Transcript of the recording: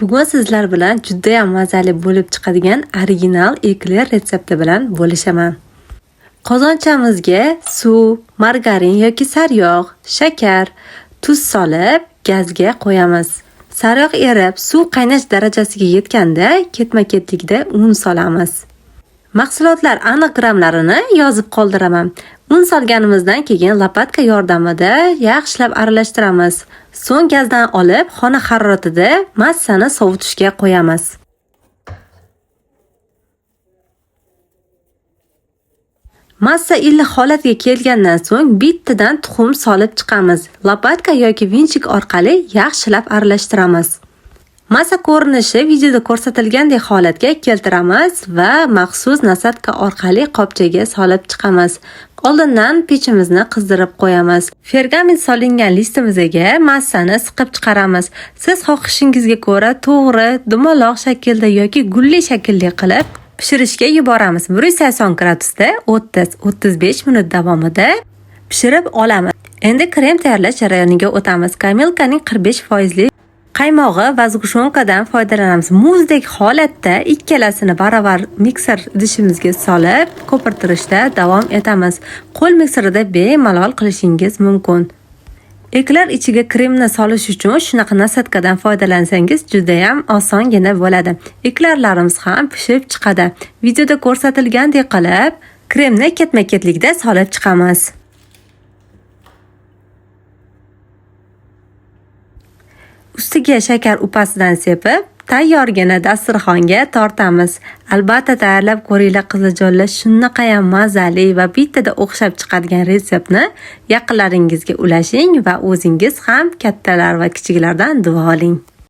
Bugun sizlar bilan juda ham mazali bo'lib chiqadigan original ekler retsepti bilan bo'lishaman. Qozonchamizga suv, margarin yoki saryog', shakar, tuz solib gazga qo'yamiz. Saryog' erib, suv qaynash darajasiga yetganda ketma-ketlikda un solamiz. Mahsulotlar aniq grammlarini yozib qoldiraman. Un solganimizdan keyin lopatka yordamida yaxshilab aralashtiramiz. So'ng gazdan olib, xona haroratida massani sovutishga qo'yamiz. Massa iliq holatga kelgandan so'ng bittadan tuxum solib chiqamiz. Lopatka yoki vinchik orqali yaxshilab aralashtiramiz. Massa ko'rinishi videoda ko'rsatilgandek holatga keltiramiz va maxsus nasatka orqali qopchaga solib chiqamiz. Oldindan pechimizni qizdirib qo'yamiz. Pergament solingan listimizga massani siqib chiqaramiz. Siz xohishingizga ko'ra to'g'ri, dumaloq shaklda yoki gulli shaklli qilib pishirishga yuboramiz. 180 gradusda 30-35 minut davomida pishirib olamiz. Endi krem tayyorlash jarayoniga o'tamiz. Kamilkaning 45% qaymog'i va zgushenkadan foydalanamiz. Muzdek holatda ikkalasini baravar mikser idishimizga solib, ko'pirtirishda davom etamiz. Qo'l mikserida bemalol qilishingiz mumkin. Ekler ichiga kremni solish uchun shunaqa nasatkadan foydalansangiz juda ham osongina bo'ladi. Eklerlarimiz ham pishib chiqadi. Videoda ko'rsatilgandek qilib, kremni ketma-ketlikda solib chiqamiz. Ustiga shakar upasidan sepib, tayyorgina dasturxonga tortamiz. Albatta tayyorlab ko'ringlar qizijonlar, shunaqa ham mazali va bittada o'xshab chiqadigan retseptni yaqinlaringizga ulashing va o'zingiz ham kattalar va kichiklardan duo oling.